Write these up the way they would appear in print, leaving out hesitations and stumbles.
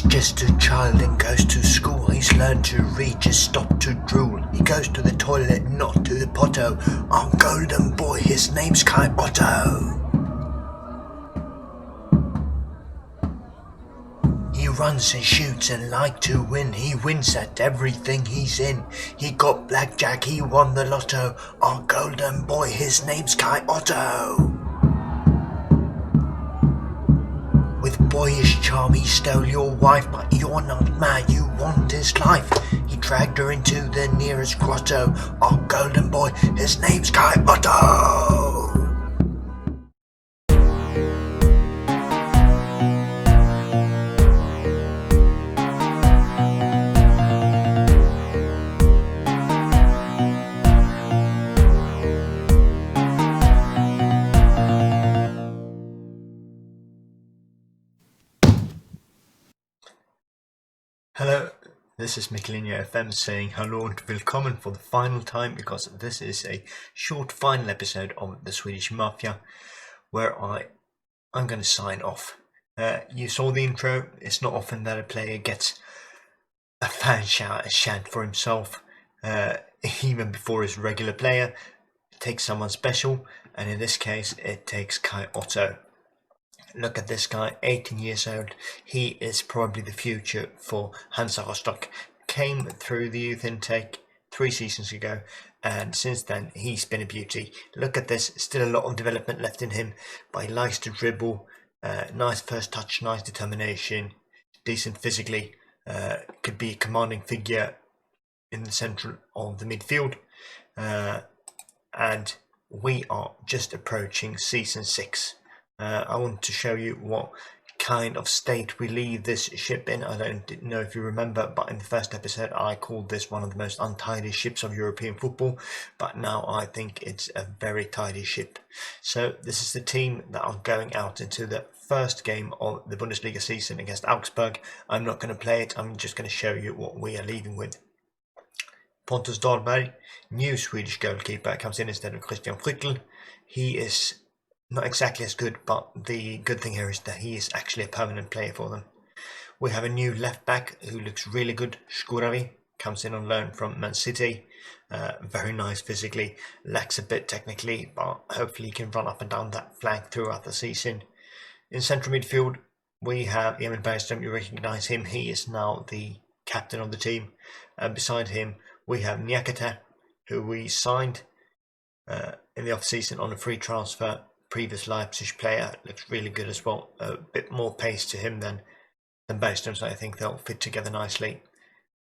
He's just a child and goes to school. He's learned to read, just stop to drool. He goes to the toilet, not to the potto. Our golden boy, his name's Kai Otto. He runs and shoots and like to win. He wins at everything he's in. He got blackjack, he won the lotto. Our golden boy, his name's Kai Otto. With boyish charm he stole your wife, but you're not mad, you want his life. He dragged her into the nearest grotto. Our golden boy, his name's Kai Otto. Hello, this is Mikkelinja FM saying hello and willkommen for the final time, because this is a short final episode of the Swedish Mafia where I'm going to sign off. You saw the intro. It's not often that a player gets a fan chant for himself, even before his regular player. It takes someone special, and in this case it takes Kai Otto. Look at this guy, 18 years old. He is probably the future for Hansa Rostock. Came through the youth intake 3 seasons ago, and since then he's been a beauty. Look at this, still a lot of development left in him, but he likes to dribble, nice first touch, nice determination, decent physically, could be a commanding figure in the centre of the midfield, and we are just approaching season 6. I want to show you what kind of state we leave this ship in. I don't know if you remember, but in the first episode I called this one of the most untidy ships of European football, but now I think it's a very tidy ship. So this is the team that are going out into the first game of the Bundesliga season against Augsburg. I'm not going to play it, I'm just going to show you what we are leaving with. Pontus Dahlberg, new Swedish goalkeeper, comes in instead of Christian Frickel. He is not exactly as good, but the good thing here is that he is actually a permanent player for them. We have a new left back who looks really good. Skuravi comes in on loan from Man City. Very nice physically, lacks a bit technically, but hopefully he can run up and down that flank throughout the season. In central midfield we have Emil Bergström. You recognise him, he is now the captain of the team. Beside him we have Nyakate, who we signed in the off-season on a free transfer. Previous Leipzig player, looks really good as well. A bit more pace to him than Bergström, so I think they'll fit together nicely.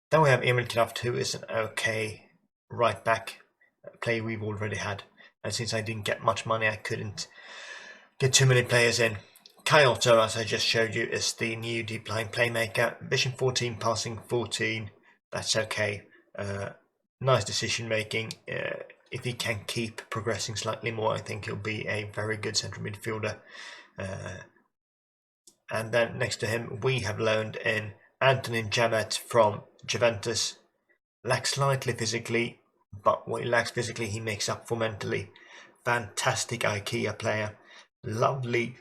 Then we have Emil Kraft, who is an okay right back, a player we've already had. And since I didn't get much money, I couldn't get too many players in. Kai Otto, as I just showed you, is the new deep line playmaker. Vision 14, passing 14. That's okay. Nice decision making. If he can keep progressing slightly more, I think he'll be a very good central midfielder. And then next to him, we have loaned in Antonin Jamet from Juventus. Lacks slightly physically, but what he lacks physically, he makes up for mentally. Fantastic IKEA player. Lovely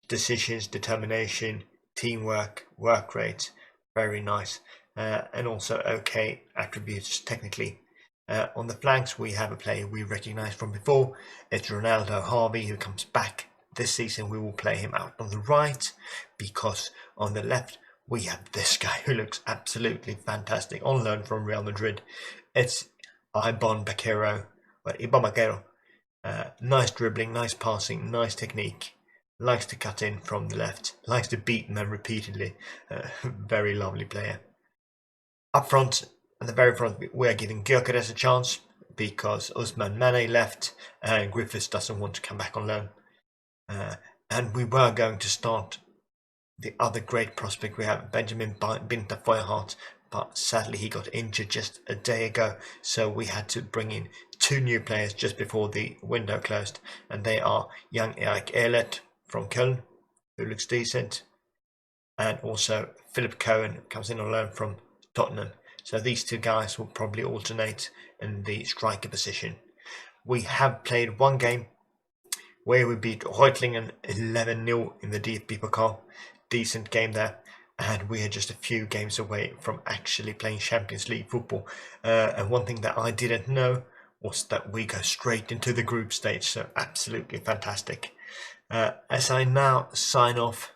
decisions, determination, teamwork, work rate. Very nice. And also okay attributes technically. On the flanks we have a player we recognise from before. It's Ronaldo Harvey, who comes back this season. We will play him out on the right, because on the left we have this guy who looks absolutely fantastic, on loan from Real Madrid. It's Ibon Bakero. Nice dribbling, nice passing, nice technique. Likes to cut in from the left, likes to beat men repeatedly. Very lovely player. Up front, at the very front, we are giving Gyökeres a chance because Usman Mane left and Griffiths doesn't want to come back on loan. And we were going to start the other great prospect we have, Benjamin Binta Feuerhardt, but sadly he got injured just a day ago, so we had to bring in 2 new players just before the window closed, and they are young Erik Ehlert from Köln, who looks decent, and also Philip Cohen comes in on loan from Tottenham. So these 2 guys will probably alternate in the striker position. We have played 1 game where we beat Reutlingen 11-0 in the DFB Pokal. Decent game there. and we are just a few games away from actually playing Champions League football. And one thing that I didn't know was that we go straight into the group stage, so absolutely fantastic. As I now sign off,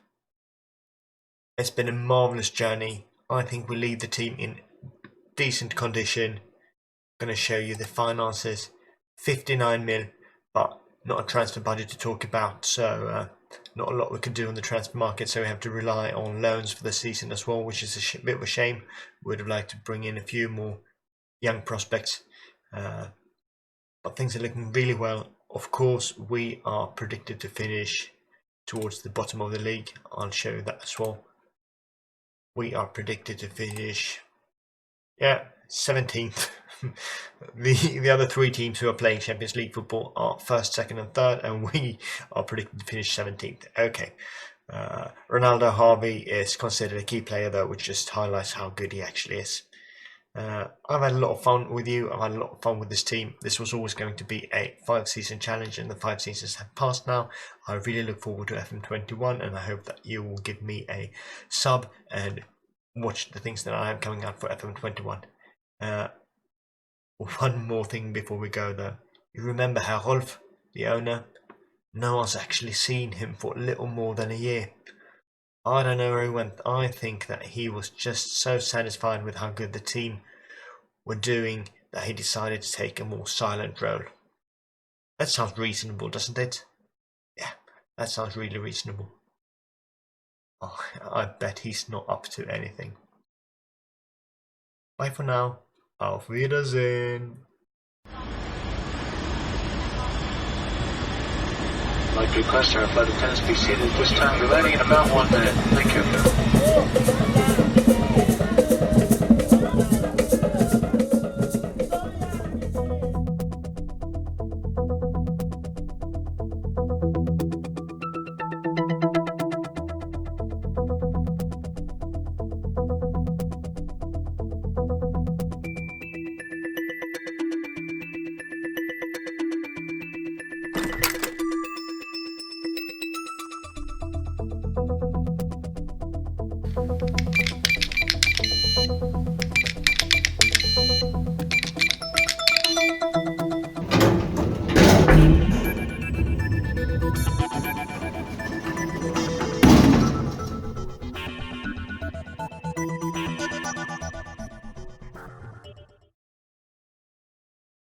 it's been a marvellous journey. I think we leave the team in decent condition. I'm going to show you the finances. 59 mil, but not a transfer budget to talk about, so not a lot we can do on the transfer market, so we have to rely on loans for the season as well, which is a bit of a shame. Would have liked to bring in a few more young prospects, but things are looking really well. Of course, we are predicted to finish towards the bottom of the league. I'll show you that as well. We are predicted to finish, 17th. The other three teams who are playing Champions League football are first, second and third, and we are predicted to finish 17th. Okay. Ronaldo Harvey is considered a key player though, which just highlights how good he actually is. I've had a lot of fun with you. I've had a lot of fun with this team. This was always going to be a 5-season challenge, and the 5 seasons have passed now. I really look forward to FM21, and I hope that you will give me a sub and watch the things that I have coming out for FM21. One more thing before we go though. You remember Rolf, the owner? No one's actually seen him for a little more than a year. I don't know where he went. I think that he was just so satisfied with how good the team were doing that he decided to take a more silent role. That sounds reasonable, doesn't it? Yeah, that sounds really reasonable. Oh, I bet he's not up to anything. Bye for now. Auf Wiedersehen. Like request, our flight attendants be seated at this time. We're landing in about 1 minute. Thank you.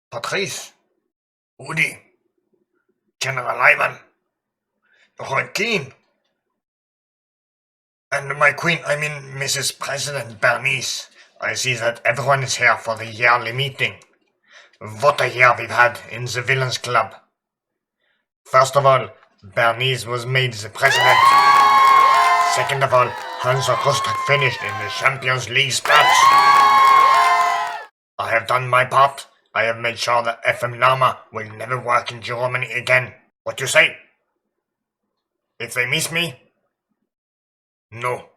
Patrice, Rudi, General Ivan, Lord Keen, and my queen, I mean Mrs. President Bernice. I see that everyone is here for the yearly meeting. What a year we've had in the Villains Club. First of all, Bernice was made the president. Second of all, Hansa Rostock finished in the Champions League spots. I have done my part. I have made sure that FM Nama will never work in Germany again. What you say? If they miss me? No.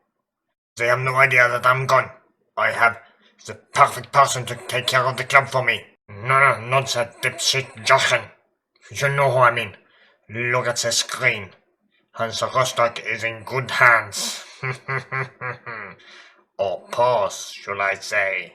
They have no idea that I'm gone. I have the perfect person to take care of the club for me. No, not that dipshit Jochen. You know who I mean. Look at the screen. Hansa Rostock is in good hands. Or paws, should I say.